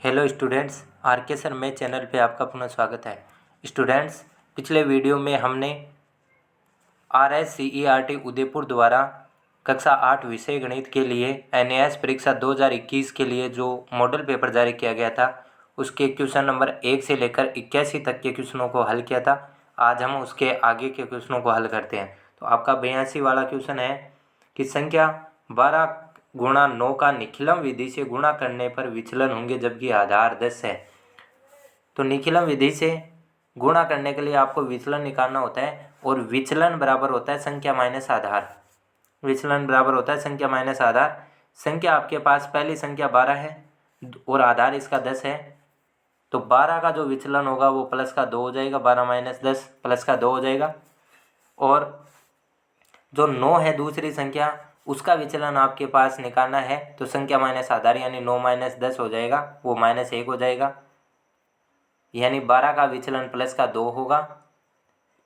Hello students, are के sir में channel पे आपका पुनः स्वागत है। स्टूडेंट्स, पिछले वीडियो में हमने RSCERT उदयपुर द्वारा कक्षा 8 विषय गणित के लिए NAS परीक्षा 2021 के लिए जो मॉडल पेपर जारी किया गया था उसके क्वेश्चन नंबर 1 से लेकर 81 तक के क्वेश्चनों को हल किया था। आज हम उसके आगे के क्वेश्चनों को हल करते हैं। तो आपका 82 वाला क्वेश्चन है कि संख्या 12 गुणा 9 का निखिलम विधि से गुणा करने पर विचलन होंगे जबकि आधार 10 है। तो निखिलम विधि से गुणा करने के लिए आपको विचलन निकालना होता है और विचलन बराबर होता है संख्या माइनस आधार। विचलन बराबर होता है संख्या माइनस आधार। संख्या आपके पास पहली संख्या 12 है और आधार इसका 10 है। तो 12 का जो विचलन होगा वो प्लस का 2 हो जाएगा, 12 माइनस 10 प्लस का 2 हो जाएगा। और जो 9 है दूसरी संख्या, उसका विचलन आपके पास निकालना है तो संख्या माइनस आधार यानी 9 माइनस 10 हो जाएगा, वो -1 हो जाएगा। यानी 12 का विचलन प्लस का 2 होगा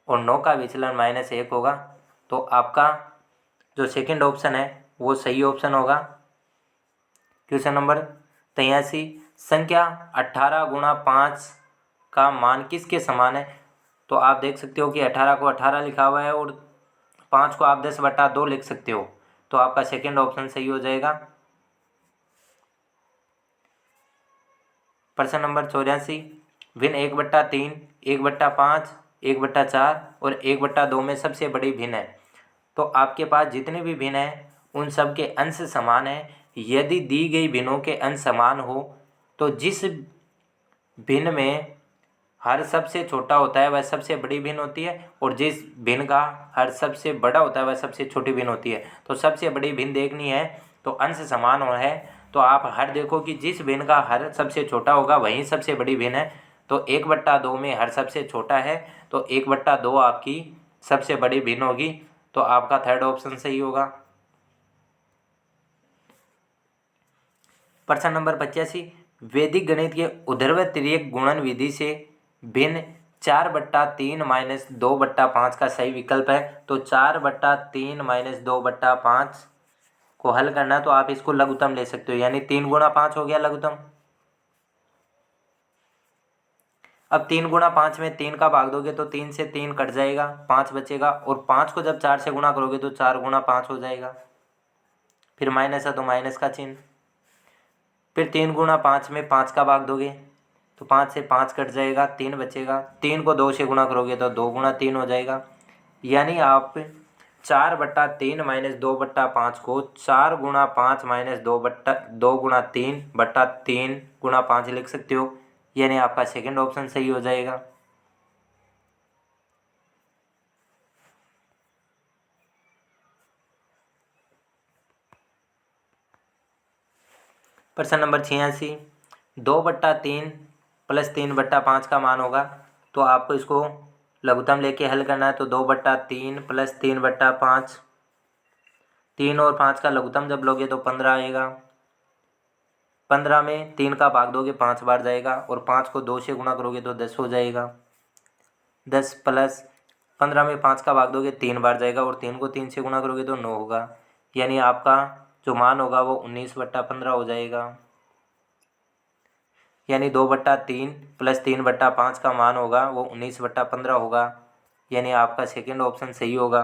और 9 का विचलन -1 होगा। तो आपका जो सेकंड ऑप्शन है वो सही ऑप्शन होगा। क्वेश्चन नंबर 83, संख्या 18 गुणा 5 का मान किसके समान है? तो आप देख सकते हो कि 18 को 18 लिखा हुआ है और 5 को आप 10/2 लिख सकते हो। तो आपका सेकंड ऑप्शन सही हो जाएगा। प्रश्न नंबर 84, भिन्न 1/3, 1/5, 1/4 और 1/2 में सबसे बड़ी भिन्न है। तो आपके पास जितने भी भिन्न हैं उन सब के अंश समान हैं। यदि दी गई भिन्नों के अंश समान हो तो जिस भिन्न में हर सबसे छोटा होता है वह सबसे बड़ी भिन्न होती है और जिस भिन्न का हर सबसे बड़ा होता है वह सबसे छोटी भिन्न होती है। तो सबसे बड़ी भिन्न देखनी है तो अंश समान हो है तो आप हर देखो कि जिस भिन्न का हर सबसे छोटा होगा वही सबसे बड़ी भिन्न है। तो 1/2 में हर सबसे छोटा है तो 1/2 आपकी सबसे बड़ी भिन्न होगी। तो आपका थर्ड ऑप्शन सही होगा। प्रश्न नंबर 85, वैदिक गणित के ऊर्ध्व तिर्यक गुणन विधि से भिन्न 4/3 माइनस 2/5 का सही विकल्प है। तो 4/3 माइनस 2/5 को हल करना तो आप इसको लघुत्तम ले सकते हो, यानी 3 गुणा 5 हो गया लघुत्तम। अब 3 गुणा 5 में 3 का भाग दोगे तो 3 से 3 कट जाएगा, 5 बचेगा और 5 को जब 4 से गुणा करोगे तो 4 गुणा 5 हो जाएगा। फिर माइनस है तो माइनस का चिन्ह। फिर 3 गुणा 5 में 5 का भाग दोगे तो 5 से 5 कट जाएगा, 3 बचेगा। 3 को 2 से गुणा करोगे तो 2 गुणा 3 हो जाएगा। यानी आप 4/3 माइनस 2/5 को 4 गुणा 5 माइनस 2 गुणा 3/3 गुणा 5 लिख सकते हो। यानी आपका सेकंड ऑप्शन सही हो जाएगा। प्रश्न नंबर 86, 2/3 प्लस 3/5 का मान होगा तो आपको इसको लघुत्तम लेके हल करना है। तो 2/3 प्लस 3/5, 3 और 5 का लघुत्तम जब लोगे तो 15 आएगा। 15 में 3 का भाग दोगे 5 बार जाएगा और 5 को 2 से गुणा करोगे तो 10 हो जाएगा। 10 प्लस 15 में 5 का भाग दोगे 3 बार जाएगा और 3 को 3 से गुणा करोगे तो 9 होगा। यानी आपका जो मान होगा वो 19/15 हो जाएगा। यानी 2/3 प्लस 3/5 का मान होगा वो 19/15 होगा। यानी आपका सेकंड ऑप्शन सही होगा।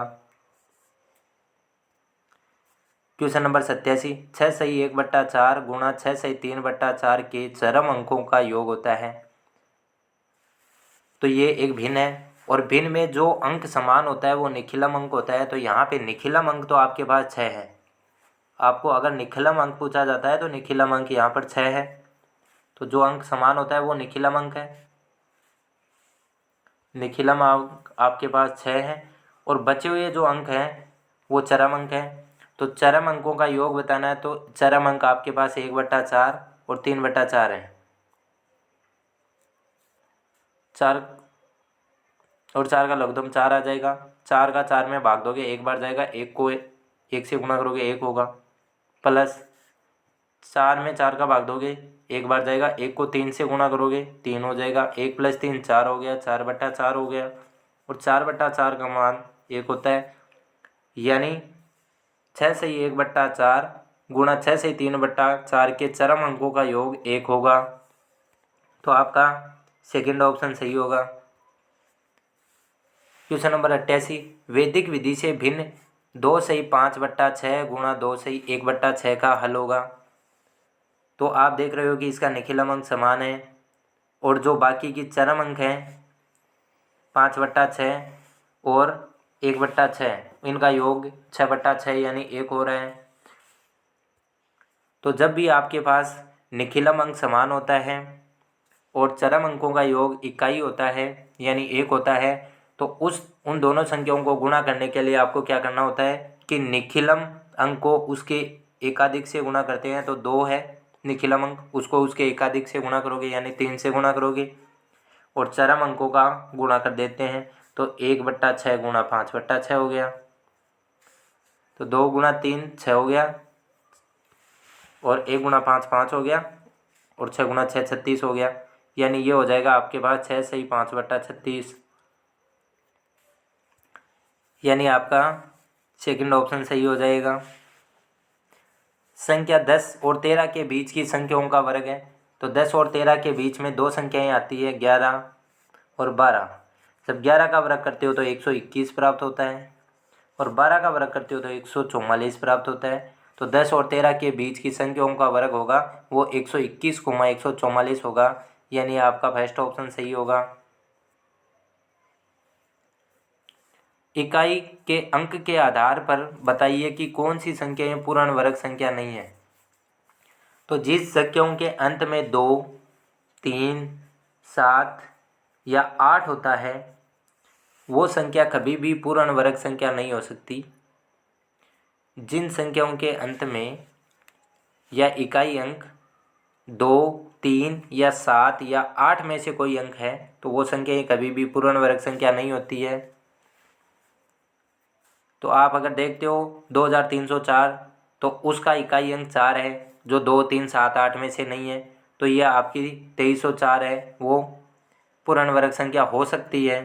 क्वेश्चन नंबर 87, 6 सही 1/4 गुणा 6 सही 3/4 के चरम अंकों का योग होता है। तो ये एक भिन्न है और भिन्न में जो अंक समान होता है वो निखिलम अंक होता है। तो यहाँ पे निखिलम अंक तो आपके पास 6 है। आपको अगर निखिलम अंक पूछा जाता है तो निखिलम अंक यहाँ पर 6 है। तो जो अंक समान होता है वो निखिलम अंक है। निखिलम अंक आपके पास 6 है और बचे हुए जो अंक हैं वो चरम अंक है। तो चरम अंकों का योग बताना है तो चरम अंक आपके पास 1/4 और 3/4 है। 4 और 4 का लघुत्तम 4 आ जाएगा। 4 का 4 में भाग दोगे 1 बार जाएगा, 1 को 1 से गुणा करोगे 1 होगा। प्लस 4 में 4 का भाग दोगे 1 बार जाएगा, 1 को 3 से गुणा करोगे 3 हो जाएगा। 1 प्लस 3 4 हो गया, 4/4 हो गया और 4/4 का मान 1 होता है। यानी 6 सही 1/4 गुणा 6 सही 3/4 के चरम अंकों का योग 1 होगा। तो आपका सेकंड ऑप्शन सही होगा। क्वेश्चन नंबर 88, वैदिक विधि से भिन्न 2/5/6 गुणा 2/1/6 का हल होगा। तो आप देख रहे हो कि इसका निखिलम अंक समान है और जो बाकी की चरम अंक हैं 5/6 और 1/6 इनका योग 6/6 यानी 1 हो रहा है। तो जब भी आपके पास निखिलम अंक समान होता है और चरम अंकों का योग इकाई होता है यानी 1 होता है, तो उन दोनों संख्याओं को गुणा करने के लिए आपको क्या करना होता है कि निखिलम अंक को उसके एकाधिक से गुणा करते हैं। तो 2 है निखिलम अंक, उसको उसके एकाधिक से गुणा करोगे यानी 3 से गुणा करोगे और चरम अंकों का गुणा कर देते हैं। तो 1/6 गुणा 5/6 हो गया। तो 2 गुणा 3 6 हो गया और 1 गुणा 5 5 हो गया और 6 गुणा 6 36 हो गया। यानी ये हो जाएगा आपके पास 6 सही 5/36, यानी आपका सेकंड ऑप्शन सही हो जाएगा। संख्या 10 और 13 के बीच की संख्याओं का वर्ग है। तो 10 और 13 के बीच में दो संख्याएं आती है 11 और 12। जब 11 का वर्ग करते हो तो 121 प्राप्त होता है और 12 का वर्ग करते हो तो 144 प्राप्त होता है। तो 10 और 13 के बीच की संख्याओं का वर्ग होगा वो 121 गुणा 144 होगा, यानी आपका फर्स्ट ऑप्शन सही होगा। इकाई के अंक के आधार पर बताइए कि कौन सी संख्याएं पूर्ण वर्ग संख्या नहीं है। तो जिस संख्याओं के अंत में 2, 3, 7 या 8 होता है वो संख्या कभी भी पूर्ण वर्ग संख्या नहीं हो सकती। जिन संख्याओं के अंत में या इकाई अंक 2, 3 या 7 या 8 में से कोई अंक है तो वो संख्या कभी भी पूर्ण वर्ग संख्या नहीं होती है। तो आप अगर देखते हो 2304 तो उसका इकाई अंक 4 है जो 2, 3, 7, 8 में से नहीं है, तो यह आपकी 2304 है, वो पूर्ण वर्ग संख्या हो सकती है।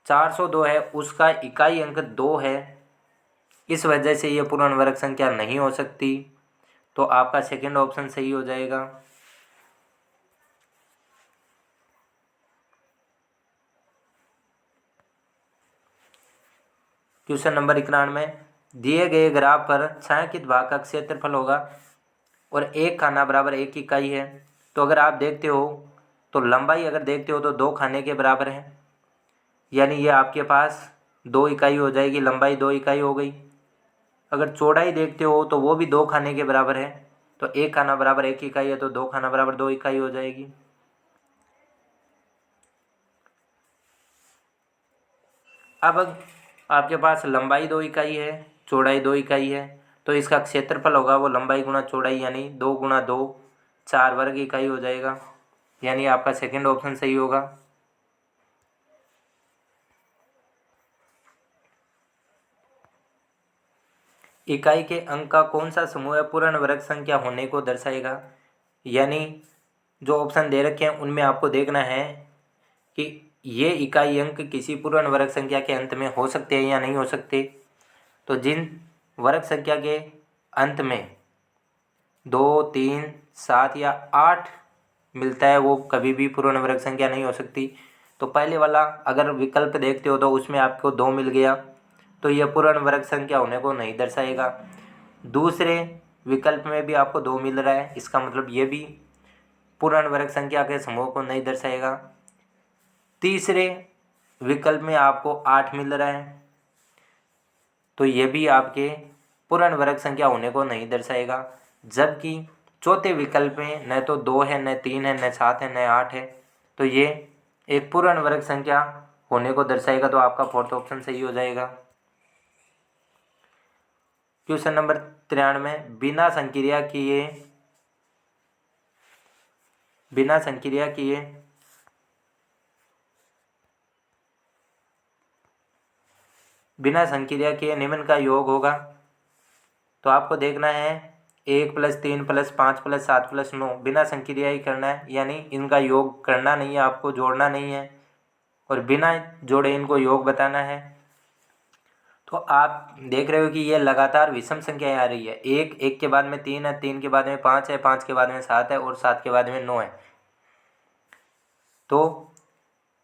402 है उसका इकाई अंक 2 है, इस वजह से ये पूर्ण वर्ग संख्या नहीं हो सकती। तो आपका सेकंड ऑप्शन सही हो जाएगा। क्वेश्चन नंबर 91, दिए गए ग्राफ पर छायांकित भाग का क्षेत्रफल होगा और एक खाना बराबर 1 इकाई है। तो अगर आप देखते हो तो लंबाई अगर देखते हो तो 2 खाने के बराबर है, यानी ये आपके पास 2 इकाई हो जाएगी, लंबाई 2 इकाई हो गई। अगर चौड़ाई देखते हो तो वो भी 2 खाने के बराबर है, तो 1 खाना बराबर 1 इकाई है तो 2 खाना बराबर 2 इकाई हो जाएगी। अब आपके पास लंबाई 2 इकाई है, चौड़ाई 2 इकाई है, तो इसका क्षेत्रफल होगा वो लंबाई गुणा चौड़ाई यानी 2 गुणा 2 4 वर्ग इकाई हो जाएगा, यानी आपका सेकंड ऑप्शन सही होगा। इकाई के अंक का कौन सा समूह पूर्ण वर्ग संख्या होने को दर्शाएगा, यानी जो ऑप्शन दे रखे हैं उनमें आपको देखना है कि ये इकाई अंक किसी पूर्ण वर्ग संख्या के अंत में हो सकते हैं या नहीं हो सकते। तो जिन वर्ग संख्या के अंत में 2, 3, 7 या 8 मिलता है वो कभी भी पूर्ण वर्ग संख्या नहीं हो सकती। तो पहले वाला अगर विकल्प देखते हो तो उसमें आपको 2 मिल गया तो यह पूर्ण वर्ग संख्या होने को नहीं दर्शाएगा। दूसरे विकल्प में भी आपको 2 मिल रहा है, इसका मतलब ये भी पूर्ण वर्ग संख्या के समूह को नहीं दर्शाएगा। तीसरे विकल्प में आपको 8 मिल रहा है तो ये भी आपके पूर्ण वर्ग संख्या होने को नहीं दर्शाएगा। जबकि चौथे विकल्प में न तो 2 है, न 3 है, न 7 है, न 8 है, तो ये एक पूर्ण वर्ग संख्या होने को दर्शाएगा। तो आपका फोर्थ ऑप्शन सही हो जाएगा। क्वेश्चन नंबर 93, बिना संक्रिया किए निम्न का योग होगा। तो आपको देखना है 1 + 3 + 5 + 7 + 9 बिना संक्रिया ही करना है, यानी इनका योग करना नहीं है, आपको जोड़ना नहीं है और बिना जोड़े इनको योग बताना है। तो आप देख रहे हो कि ये लगातार विषम संख्याएं आ रही है, 1 के बाद में 3 है, 3 के बाद में 5 है, 5 के बाद में 7 है और 7 के बाद में 9 है। तो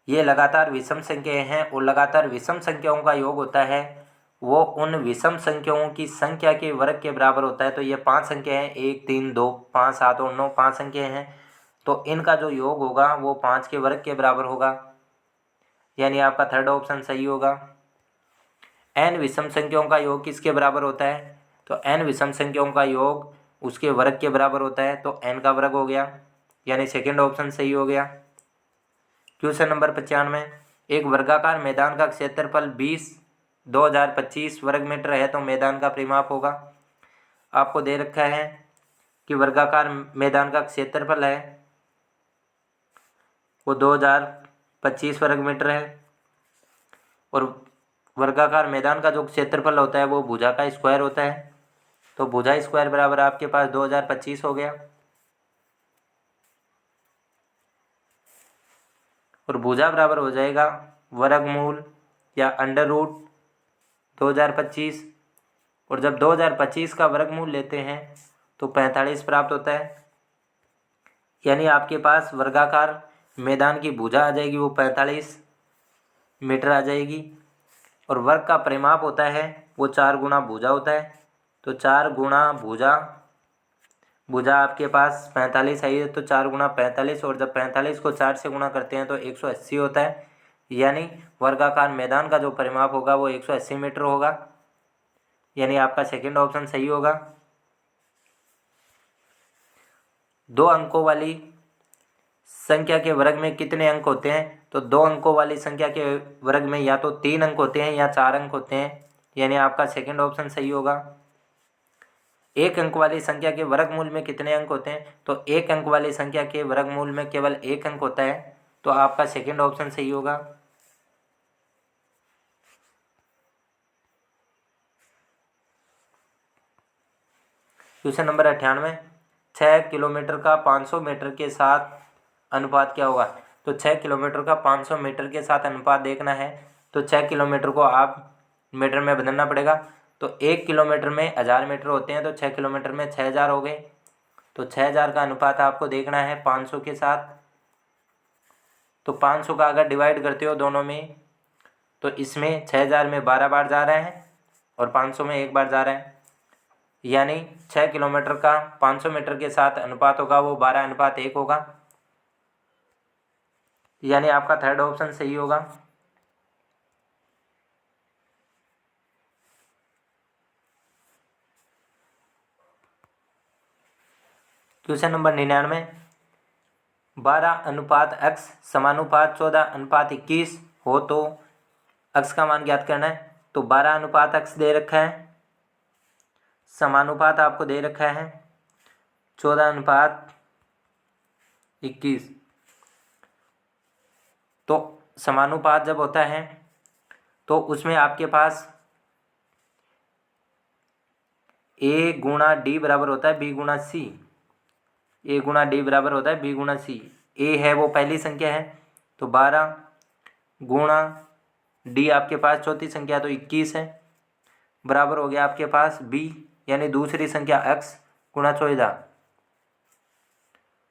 ये लगातार विषम संख्याएं हैं और लगातार विषम संख्याओं का योग होता है वो उन विषम संख्याओं की संख्या के वर्ग के बराबर होता है। तो ये 5 संख्या हैं, 1, 3, 2, 5, 7 और 9, 5 संख्याएं हैं। तो इनका जो योग होगा वो 5 के वर्ग के बराबर होगा, यानी आपका थर्ड ऑप्शन सही होगा। n विषम संख्याओं का योग किसके बराबर होता है? तो n विषम संख्याओं का योग उसके वर्ग के बराबर होता है, तो n का वर्ग हो गया, यानी सेकेंड ऑप्शन सही हो गया। क्वेश्चन नंबर 95, एक वर्गाकार मैदान का क्षेत्रफल 20,25 वर्ग मीटर है तो मैदान का परिमाप होगा। आपको दे रखा है कि वर्गाकार मैदान का क्षेत्रफल है वो 2025 वर्ग मीटर है और वर्गाकार मैदान का जो क्षेत्रफल होता है वो भुजा का स्क्वायर होता है। तो भुजा स्क्वायर बराबर आपके पास 2025 हो गया और भुजा बराबर हो जाएगा वर्गमूल या अंडर रूट 2025। और जब 2025 का वर्गमूल लेते हैं तो 45 प्राप्त होता है, यानी आपके पास वर्गाकार मैदान की भुजा आ जाएगी वो 45 मीटर आ जाएगी और वर्ग का परिमाप होता है वो 4 गुना भुजा होता है। तो 4 गुना भुजा आपके पास 45 आई है तो 4 गुना 45 और जब 45 को 4 से गुना करते हैं तो 180 होता है, यानी वर्गाकार मैदान का जो परिमाप होगा वो 180 मीटर होगा, यानी आपका सेकेंड ऑप्शन सही होगा। 2 अंकों वाली संख्या के वर्ग में कितने अंक होते हैं? तो 2 अंकों वाली संख्या के वर्ग में या तो 3 अंक होते हैं या 4 अंक होते हैं, यानी आपका सेकेंड ऑप्शन सही होगा। 1 अंक वाली संख्या के वर्गमूल में कितने अंक होते हैं? तो 1 अंक वाली संख्या के वर्गमूल में केवल 1 अंक होता है, तो आपका सेकेंड ऑप्शन सही होगा। क्वेश्चन नंबर 98, 6 किलोमीटर का 500 मीटर के साथ अनुपात क्या होगा? तो 6 किलोमीटर का 500 मीटर के साथ अनुपात देखना है तो 6 किलोमीटर को आप मीटर में बदलना पड़ेगा। तो 1 किलोमीटर में 1000 मीटर होते हैं तो 6 किलोमीटर में 6000 हो गए। तो 6000 का अनुपात आपको देखना है 500 के साथ। तो 500 का अगर डिवाइड करते हो दोनों में तो इसमें 6000 में 12 बार जा रहा है और 500 में 1 बार जा रहा है, यानी 6 किलोमीटर का 500 मीटर के साथ अनुपात होगा वो 12:1 होगा, यानी आपका थर्ड ऑप्शन सही होगा। क्वेश्चन नंबर 99, 12:x समानुपात 14:21 हो तो x का मान ज्ञात करना है। तो 12:x दे रखा है, समानुपात आपको दे रखा है 14:21। तो समानुपात जब होता है तो उसमें आपके पास a गुणा d बराबर होता है b गुणा c। a गुणा d बराबर होता है b गुणा c। a है वो पहली संख्या है तो 12 गुणा d आपके पास चौथी संख्या तो 21 है, बराबर हो गया आपके पास b यानी दूसरी संख्या x गुणा 14।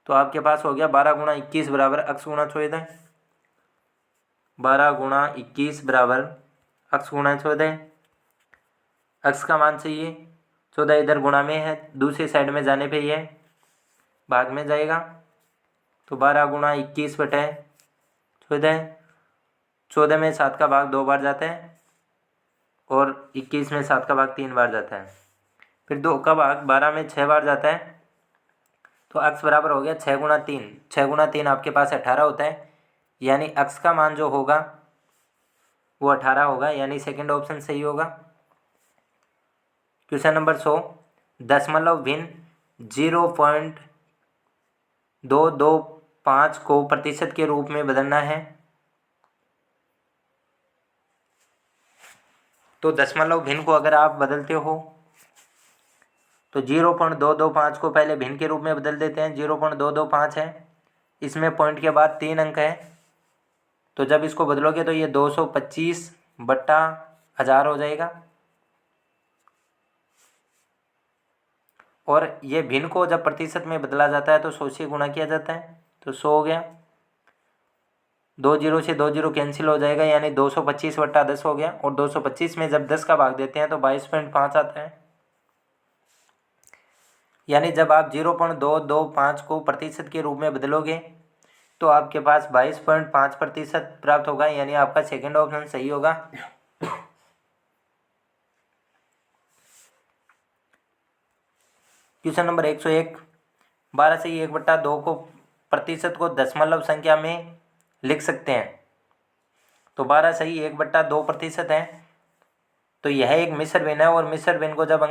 तो आपके पास हो गया 12 गुणा 21 बराबर x गुणा 14। 12 गुणा 21 बराबर x गुणा 14। x का मान चाहिए, 14 इधर गुणा में है, दूसरी साइड में जाने पे ये भाग में जाएगा। तो 12 गुणा 21 बटे 14, 14 में 7 का भाग 2 बार जाता है और 21 में 7 का भाग 3 बार जाता है, फिर 2 का भाग 12 में 6 बार जाता है। तो x बराबर हो गया 6 गुणा 3। 6 गुणा 3 आपके पास 18 होता है, यानी x का मान जो होगा वो 18 होगा, यानी सेकंड ऑप्शन सही होगा। क्वेश्चन नंबर 100, दशमलव भिन्न 0.225 को प्रतिशत के रूप में बदलना है। तो दशमलव भिन्न को अगर आप बदलते हो तो 0.225 को पहले भिन्न के रूप में बदल देते हैं। 0.225 है, इसमें पॉइंट के बाद 3 अंक है, तो जब इसको बदलोगे तो ये 225/1000 हो जाएगा। और ये भिन्न को जब प्रतिशत में बदला जाता है तो 100 से गुणा किया जाता है, तो 100 हो गया। दो जीरो से दो जीरो कैंसिल हो जाएगा, यानी 225/10 हो गया। और 225 में जब 10 का भाग देते हैं तो 22.5 आता है। यानी जब आप 0.225 को प्रतिशत के रूप में बदलोगे तो आपके पास 22.5% प्राप्त होगा, यानी आपका सेकेंड ऑप्शन सही होगा। क्वेश्चन नंबर 101, 12/1/2 को प्रतिशत को दशमलव संख्या में लिख सकते हैं। तो 12/1/2% है, तो यह एक मिश्र भिन्न है, और मिश्र भिन्न को जब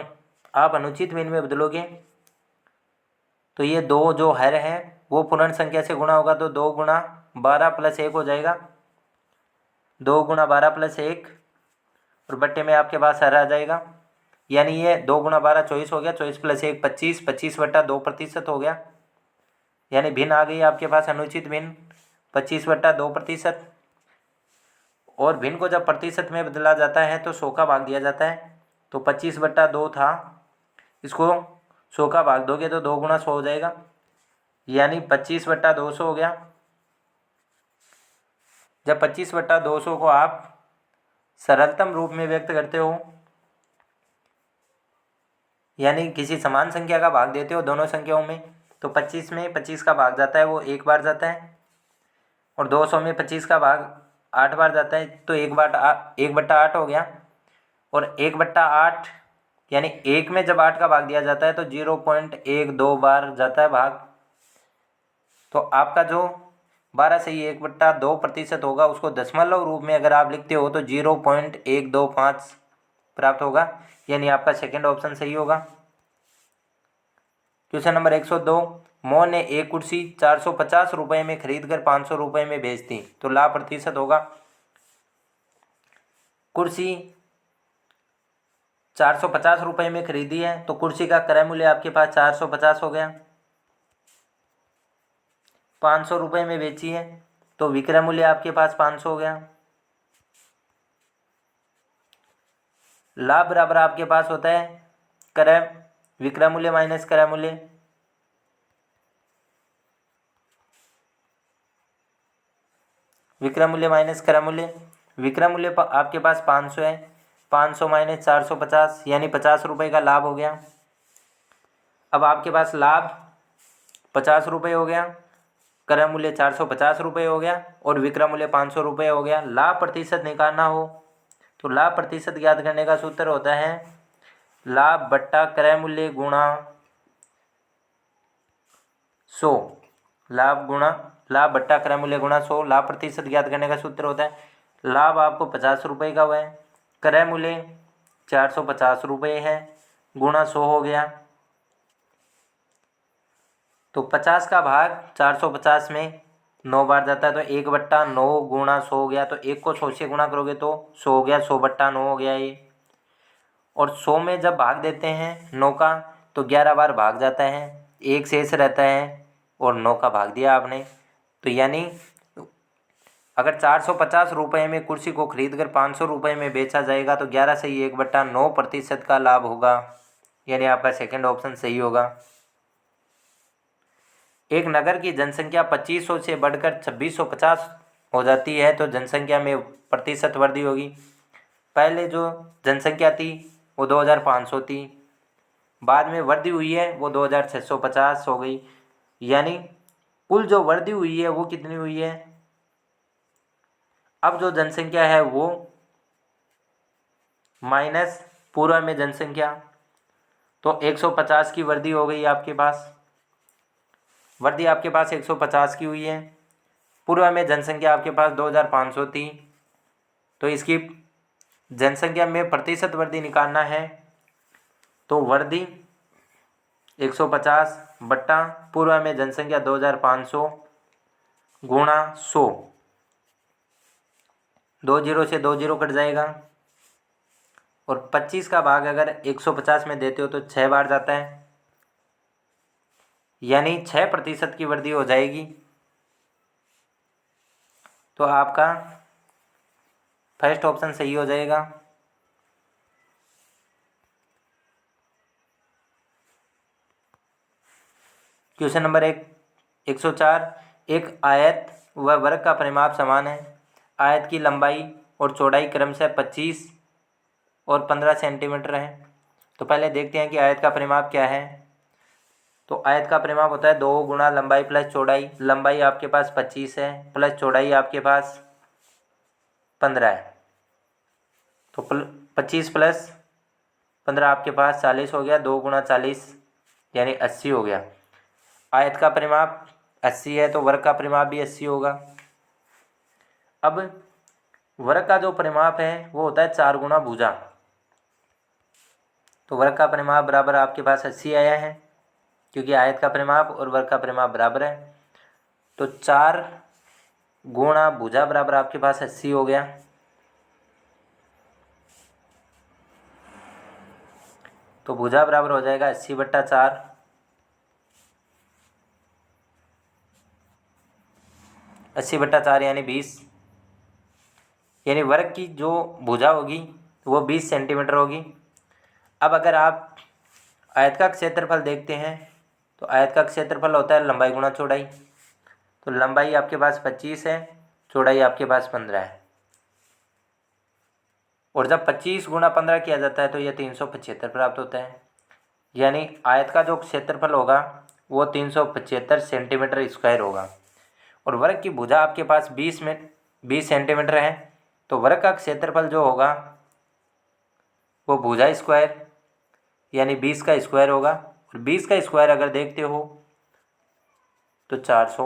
आप अनुचित भिन्न में बदलोगे तो ये दो जो हर है वो पूर्ण संख्या से गुणा होगा, तो 2 गुणा 12 + 1 हो जाएगा। 2 गुणा 12 + 1 और बट्टे में आपके पास हर आ जाएगा, यानी ये 2 गुणा 12 24 हो गया, 24 + 1 25, 25/2% हो गया। यानी भिन्न आ गई आपके पास अनुचित भिन्न 25/2%। और भिन्न को जब प्रतिशत में बदला जाता है तो 100 का भाग दिया जाता है। तो 25/2 था, इसको 100 का भाग दोगे तो 2 गुणा 100 हो जाएगा, यानी 25/200 हो गया। जब 25/200 को आप सरलतम रूप में व्यक्त करते हो, यानी किसी समान संख्या का भाग देते हो दोनों संख्याओं में, तो 25 में 25 का भाग जाता है वो एक बार जाता है, और 200 में 25 का भाग 8 बार जाता है, तो 1/8 हो गया। और 1/8 यानी 1 में जब 8 का भाग दिया जाता है तो 0.12 बार जाता है भाग। तो आपका जो 12/1/2% होगा उसको दशमलव रूप में अगर आप लिखते हो तो 0.125 प्राप्त होगा, यानी आपका सेकेंड ऑप्शन सही होगा। क्वेश्चन नंबर 102, मोहन ने एक कुर्सी 450 रुपये में खरीद कर 500 रुपये में बेच दी, तो लाभ प्रतिशत होगा। कुर्सी 450 रुपये में खरीदी है, तो कुर्सी का क्रय मूल्य आपके पास 450 हो गया। 500 रुपये में बेची है तो विक्रय मूल्य आपके पास 500 हो गया। लाभ बराबर आपके पास होता है क्रय विक्रय मूल्य माइनस क्रय मूल्य। विक्रय मूल्य माइनस क्रय मूल्य, विक्रय मूल्य आपके पास 500 है, 500 माइनस 450 यानी 50 रुपये का लाभ हो गया। अब आपके पास लाभ 50 रुपये हो गया, क्रय मूल्य 450 रुपये हो गया और विक्रय मूल्य 500 रुपये हो गया। लाभ प्रतिशत निकालना हो तो लाभ प्रतिशत ज्ञात करने का सूत्र होता है लाभ बट्टा क्रय मूल्य गुणा 100। लाभ बट्टा क्रय मूल्य गुणा 100। लाभ प्रतिशत ज्ञात करने का सूत्र होता है लाभ आपको 50 रुपये का हुआ है, क्रय मूल्य 450 रुपये है, गुणा 100 हो गया। तो 50 का भाग 450 में 9 बार जाता है, तो 1/9 गुणा 100 हो गया। तो 1 को 100 से गुणा करोगे तो 100 हो गया, 100/9 हो गया ये। और 100 में जब भाग देते हैं 9 का तो 11 बार भाग जाता है, एक शेष रहता है और 9 का भाग दिया आपने। तो यानी अगर 450 रुपये में कुर्सी को खरीद कर 500 रुपये में बेचा जाएगा तो 11/1/9% का लाभ होगा, यानी आपका सेकंड ऑप्शन सही होगा। एक नगर की जनसंख्या 2500 से बढ़कर 2650 हो जाती है तो जनसंख्या में प्रतिशत वृद्धि होगी। पहले जो जनसंख्या थी वो 2500 थी, बाद में वृद्धि हुई है वो 2650 हो गई, यानी कुल जो वृद्धि हुई है वो कितनी हुई है। अब जो जनसंख्या है वो माइनस पूर्व में जनसंख्या, तो 150 की वृद्धि हो गई आपके पास। वृद्धि आपके पास 150 की हुई है। पूर्व में जनसंख्या आपके पास 2500 थी, तो इसकी जनसंख्या में प्रतिशत वृद्धि निकालना है तो वृद्धि 150 बट्टा पूर्व में जनसंख्या 2500 गुणा 100। 2 जीरो से 2 जीरो कट जाएगा और 25 का भाग अगर 150 में देते हो तो 6 बार जाता है, यानी 6% की वृद्धि हो जाएगी। तो आपका फर्स्ट ऑप्शन सही हो जाएगा। क्वेश्चन नंबर 104, एक आयत व वर्ग का परिमाप समान है। आयत की लंबाई और चौड़ाई क्रमशः 25 और 15 सेंटीमीटर है। तो पहले देखते हैं कि आयत का परिमाप क्या है। तो आयत का परिमाप होता है 2 गुणा लंबाई प्लस चौड़ाई। लंबाई आपके पास 25 है प्लस चौड़ाई आपके पास 15 है। तो 25 प्लस 15 आपके पास 40 हो गया। 2 गुणा 40 यानी 80 हो गया। आयत का परिमाप 80 है तो वर्ग का परिमाप भी 80 होगा। अब वर्ग का जो परिमाप है वो होता है 4 गुणा भुजा। तो वर्ग का परिमाप बराबर आपके पास 80 आया है, क्योंकि आयत का परिमाप और वर्ग का परिमाप बराबर है। तो 4 गुणा भुजा बराबर आपके पास 80 हो गया। तो भुजा बराबर हो जाएगा 80/4। 80/4 यानी 20, यानी वर्ग की जो भुजा होगी वो 20 सेंटीमीटर होगी। अब अगर आप आयत का क्षेत्रफल देखते हैं तो आयत का क्षेत्रफल होता है लंबाई गुणा चौड़ाई। तो लंबाई आपके पास 25 है, चौड़ाई आपके पास 15 है। और जब 25 गुणा 15 किया जाता है तो यह 375 प्राप्त होता है। यानी आयत का जो क्षेत्रफल होगा वो 375 सेंटीमीटर स्क्वायर होगा। और वर्ग की भुजा आपके पास 20 सेंटीमीटर है। तो वर्ग का क्षेत्रफल जो होगा वो भुजा स्क्वायर यानी 20 का स्क्वायर होगा। और 20 का स्क्वायर अगर देखते हो तो 400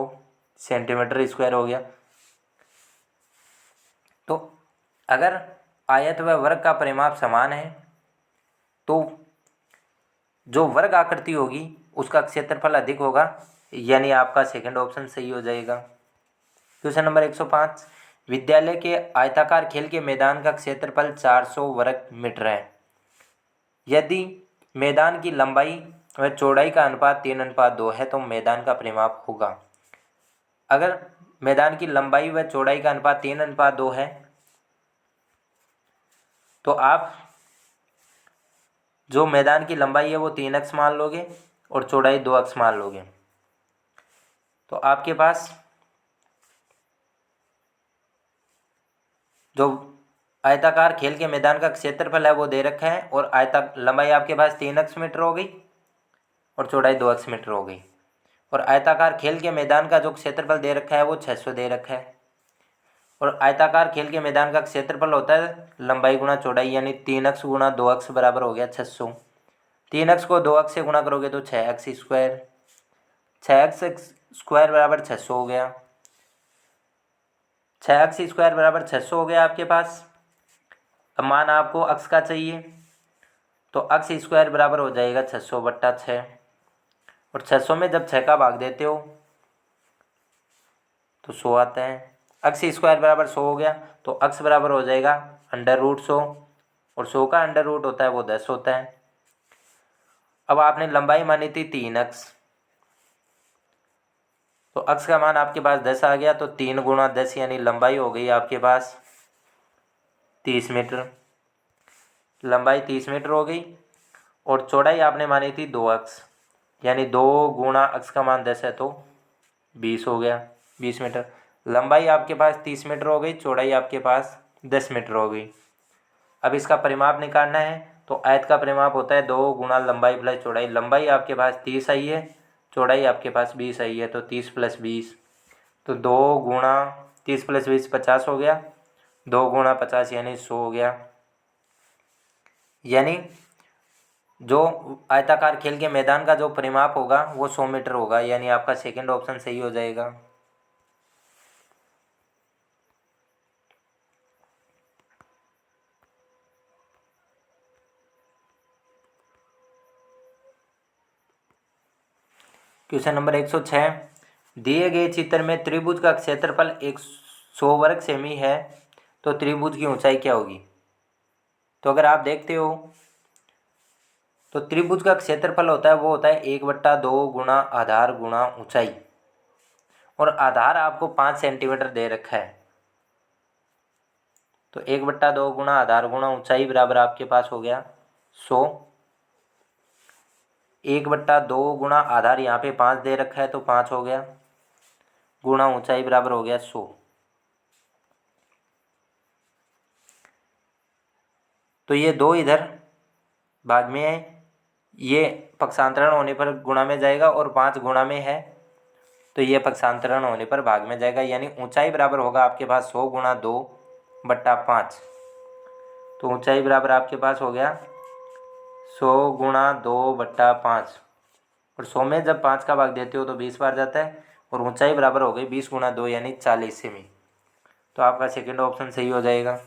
सेंटीमीटर स्क्वायर हो गया। तो अगर आयत व वर्ग का परिमाप समान है तो जो वर्ग आकृति होगी उसका क्षेत्रफल अधिक होगा, यानी आपका सेकंड ऑप्शन सही हो जाएगा। क्वेश्चन नंबर 105, विद्यालय के आयताकार खेल के मैदान का क्षेत्रफल 400 वर्ग मीटर है। यदि मैदान की लंबाई व चौड़ाई का अनुपात 3:2 है तो मैदान का परिमाप होगा। अगर मैदान की लंबाई व चौड़ाई का अनुपात 3:2 है तो आप जो मैदान की लंबाई है वो 3x मान लोगे और चौड़ाई 2x मान लोगे। तो आपके पास जो आयताकार खेल के मैदान का क्षेत्रफल है वो दे रखा है और लंबाई आपके पास 3x मीटर हो गई और चौड़ाई 2x मीटर हो गई। और आयताकार खेल के मैदान का जो क्षेत्रफल दे रखा है वो 600 दे रखा है। और आयताकार खेल के मैदान का क्षेत्रफल होता है लंबाई गुणा चौड़ाई, यानी 3x गुणा 2x बराबर हो गया 600। 3x को 2x से गुणा करोगे तो 6x स्क्वायर, 6x स्क्वायर बराबर 600 हो गया। 6x स्क्वायर बराबर 600 हो गया आपके पास। अब मान आपको अक्स का चाहिए तो अक्स स्क्वायर बराबर हो जाएगा 600/6। और 600 में जब 6 का भाग देते हो तो 100 आता है। अक्स स्क्वायर बराबर 100 हो गया तो अक्स बराबर हो जाएगा √100 और 100 का अंडर रूट होता है वो 10 होता है। अब आपने लंबाई मानी थी 3x, तो अक्स का मान आपके पास 10 आ गया। तो 3 गुणा 10 यानी लंबाई हो गई आपके पास 30 मीटर। लंबाई 30 मीटर हो गई और चौड़ाई आपने मानी थी 2x, यानी 2 गुणा अक्स का मान 10 है तो 20 हो गया, 20 मीटर। लंबाई आपके पास 30 मीटर हो गई, चौड़ाई आपके पास 10 मीटर हो गई। अब इसका परिमाप निकालना है तो आयत का परिमाप होता है 2 गुणा लंबाई प्लस चौड़ाई। लंबाई आपके पास 30 आई है, चौड़ाई आपके पास 20 आई है, तो 30 + 20। तो 2 गुणा 30 + 20 50 हो गया, 2 गुणा 50 यानी 100 हो गया। यानी जो आयताकार खेल के मैदान का जो परिमाप होगा वो 100 मीटर होगा, यानी आपका सेकंड ऑप्शन सही हो जाएगा। क्वेश्चन नंबर 106, दिए गए चित्र में त्रिभुज का क्षेत्रफल 100 वर्ग सेमी है तो त्रिभुज की ऊंचाई क्या होगी। तो अगर आप देखते हो तो त्रिभुज का क्षेत्रफल होता है वो होता है 1/2 गुणा आधार गुणा ऊंचाई। और आधार आपको 5 सेंटीमीटर दे रखा है, तो 1/2 गुणा आधार गुणा ऊंचाई बराबर आपके पास हो गया 100। 1/2 गुणा आधार यहाँ पे 5 दे रखा है तो 5 हो गया। गुणा ऊंचाई बराबर हो गया 100। तो ये 2 इधर भाग में है, ये पक्षांतरण होने पर गुणा में जाएगा और 5 गुणा में है तो ये पक्षांतरण होने पर भाग में जाएगा, यानी ऊंचाई बराबर होगा आपके पास 100 गुणा 2 बट्टा 5। तो ऊंचाई बराबर आपके पास हो गया 100 गुणा 2 बट्टा 5, और 100 में जब 5 का भाग देते हो तो 20 बार जाता है, और ऊंचाई बराबर हो गई 20 गुणा 2 यानी 40 सेमी। तो आपका सेकेंड ऑप्शन सही हो जाएगा।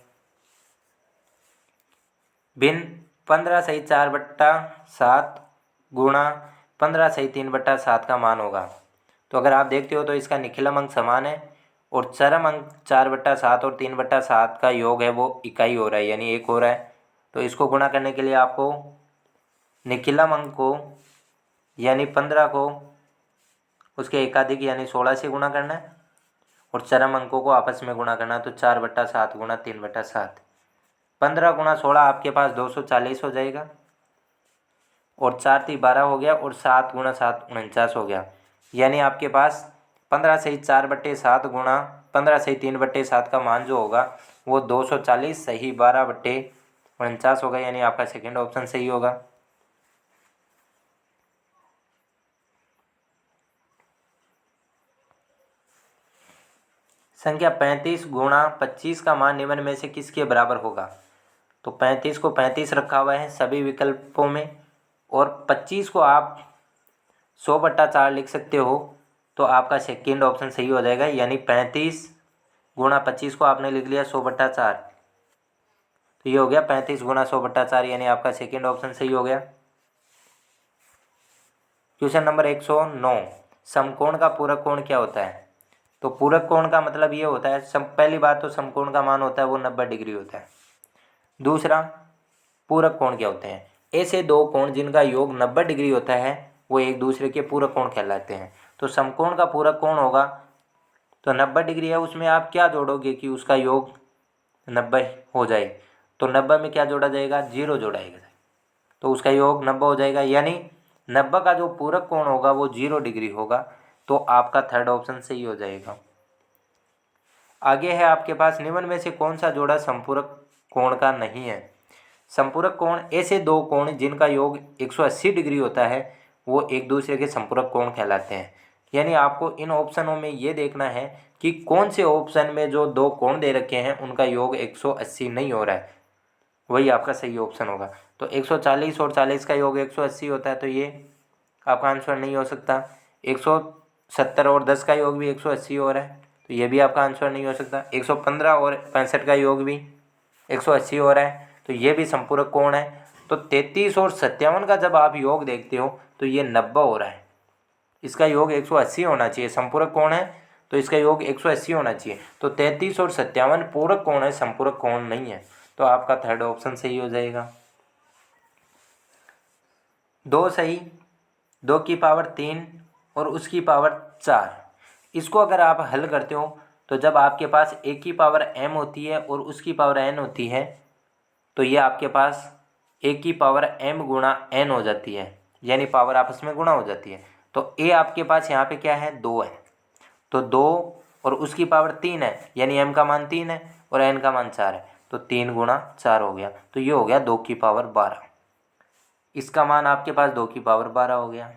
भिन्न 15 सही 4 बट्टा 7 गुणा 15 सही 3 बट्टा 7 का मान होगा। तो अगर आप देखते हो तो इसका निखिलम अंक समान है और चरम अंक 4 बट्टा 7 और 3 बट्टा 7 का योग है वो इकाई हो रहा है, यानी 1 हो रहा है। तो इसको गुणा करने के लिए आपको निखिलम अंक को यानी 15 को उसके एकाधिक यानी 16 से गुणा करना है और चरम अंकों को आपस में गुणा करना है। तो 4 बट्टा 7 गुणा 3 बट्टा 7, 15 गुणा 16 आपके पास 240 हो जाएगा, और 4 3 12 हो गया, और 7 गुणा 7 49 हो गया, यानी आपके पास 15 सही 4 बट्टे 7 गुणा 15 सही 3 बट्टे 7 का मान जो होगा वो 240 सही 12 बट्टे 49 होगा, यानी आपका सेकेंड ऑप्शन सही होगा। संख्या 35 गुणा 25 का मान निम्न में से किसके बराबर होगा। तो 35 को 35 रखा हुआ है सभी विकल्पों में, और 25 को आप 100 बट्टा 4 लिख सकते हो, तो आपका सेकेंड ऑप्शन सही हो जाएगा, यानी 35 गुणा 25 को आपने लिख लिया 100 बट्टा 4, तो ये हो गया 35 गुणा 100 बट्टा 4, यानी आपका सेकेंड ऑप्शन सही हो गया। क्वेश्चन नंबर 109, समकोण का पूरक कोण क्या होता है। तो पूरक कोण का मतलब ये होता है, पहली बात तो समकोण का मान होता है वो 90 डिग्री होता है। दूसरा, पूरक कोण क्या होते हैं, ऐसे दो कोण जिनका योग 90 डिग्री होता है वो एक दूसरे के पूरक कोण कहलाते हैं। तो समकोण का पूरक कोण होगा तो 90 डिग्री है, उसमें आप क्या जोड़ोगे कि उसका योग 90 हो जाए, तो 90 में क्या जोड़ा जाएगा, 0 जोड़ा जाएगा, तो उसका योग 90 हो जाएगा, यानी 90 का जो पूरक कोण होगा वो 0 डिग्री होगा, तो आपका थर्ड ऑप्शन सही हो जाएगा। आगे है आपके पास, निम्न में से कौन सा जोड़ा संपूरक कोण का नहीं है। संपूरक कोण ऐसे दो कोण जिनका योग 180 डिग्री होता है वो एक दूसरे के संपूरक कोण कहलाते हैं, यानी आपको इन ऑप्शनों में ये देखना है कि कौन से ऑप्शन में जो दो कोण दे रखे हैं उनका योग 180 नहीं हो रहा है, वही आपका सही ऑप्शन होगा। तो 140 और 40 का योग 180 होता है, तो ये आपका आंसर नहीं हो सकता। 170 और 10 का योग भी 180 हो रहा है, तो ये भी आपका आंसर नहीं हो सकता। 115 और 65 का योग भी 180 हो रहा है, तो ये भी संपूरक कोण है। तो 33 और 57 का जब आप योग देखते हो तो ये 90 हो रहा है, इसका योग 180 होना चाहिए, संपूरक कोण है तो इसका योग 180 होना चाहिए। तो 33 और 57 पूरक कोण है, संपूरक कोण नहीं है, तो आपका थर्ड ऑप्शन सही हो जाएगा। 2 सही 2 की पावर 3 और उसकी पावर 4, इसको अगर आप हल करते हो तो जब आपके पास एक की पावर m होती है और उसकी पावर n होती है तो ये आपके पास एक की पावर m गुणा n हो जाती है, यानी पावर आपस में गुणा हो जाती है। तो a आपके पास यहाँ पे क्या है, 2 है, तो 2 और उसकी पावर 3 है, यानी m का मान 3 है और n का मान 4 है, तो 3 गुणा 4 हो गया, तो ये हो गया 2 की पावर 12, इसका मान आपके पास 2 की पावर 12 हो गया।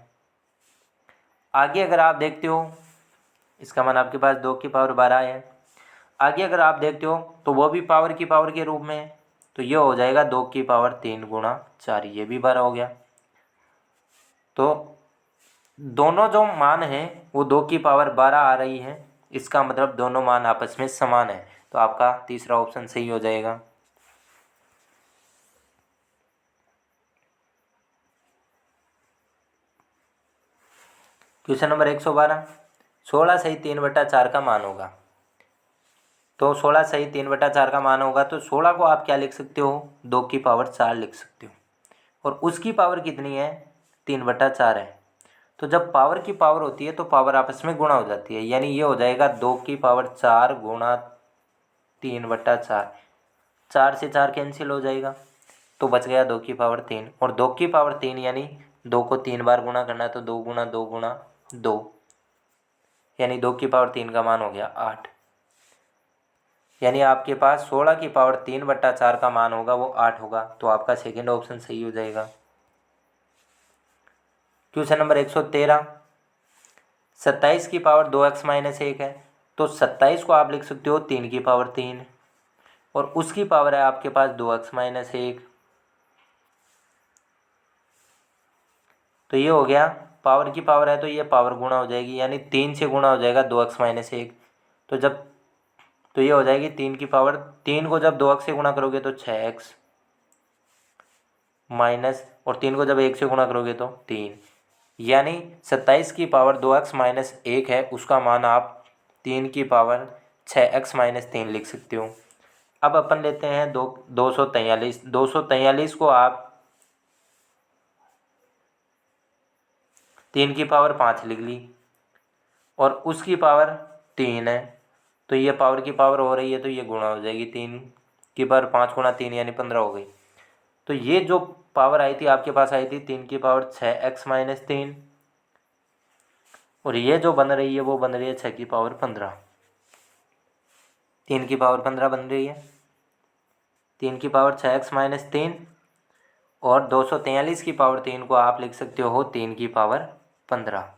आगे अगर आप देखते हो इसका मान आपके पास 2 की पावर 12 है। आगे अगर आप देखते हो तो वो भी पावर की पावर के रूप में है, तो ये हो जाएगा 2 की पावर 3 गुणा 4, ये भी 12 हो गया। तो दोनों जो मान हैं वो 2 की पावर 12 आ रही है, इसका मतलब दोनों मान आपस में समान है, तो आपका तीसरा ऑप्शन सही हो जाएगा। क्वेश्चन नंबर 112, 16 सही 3 बटा 4 का मान होगा। तो 16 सही 3 बटा 4 का मान होगा, तो 16 को आप क्या लिख सकते हो, 2 की पावर 4 लिख सकते हो, और उसकी पावर कितनी है, 3 बटा 4 है। तो जब पावर की पावर होती है तो पावर आपस में गुणा हो जाती है, यानी ये हो जाएगा 2 की पावर 4 गुणा 3 बटा 4, 4 से 4 कैंसिल हो जाएगा, तो बच गया 2 की पावर 3, और 2 की पावर 3 यानी 2 को 3 बार गुणा करना है, तो 2 गुणा 2 गुणा 2, यानी 2 की पावर 3 का मान हो गया 8। यानी आपके पास 16 की पावर 3/4 का मान होगा वो 8 होगा। तो आपका सेकेंड ऑप्शन सही हो जाएगा। क्वेश्चन नंबर 113, 27 की पावर 2x-1 है। तो 27 को आप लिख सकते हो 3 की पावर 3 और उसकी पावर है आपके पास 2x-1। तो ये हो गया, पावर की पावर है तो ये पावर गुणा हो जाएगी, यानी 3 से गुणा हो जाएगा 2x-1। तो जब तो ये हो जाएगी 3 की पावर 3 को जब 2x से गुणा करोगे तो 6x माइनस, और 3 को जब 1 से गुणा करोगे तो 3, यानी 27 की पावर 2x-1 है, उसका मान आप 3 की पावर 6x-3 लिख सकते हो। अब अपन लेते हैं 243 को आप 3 की पावर 5 लिख ली और उसकी पावर 3 है, तो ये पावर की पावर हो रही है तो ये गुणा हो जाएगी, 3 की पावर 5 गुणा 3 यानी 15 हो गई। तो ये जो पावर आई थी आपके पास आई थी 3 की पावर 6x-3 और ये जो बन रही है वो बन रही है 6 की पावर 15। 3 की पावर 15 बन रही है, 3 की पावर 6x-3 और 243 की पावर 3 को आप लिख सकते हो 3 की पावर 15।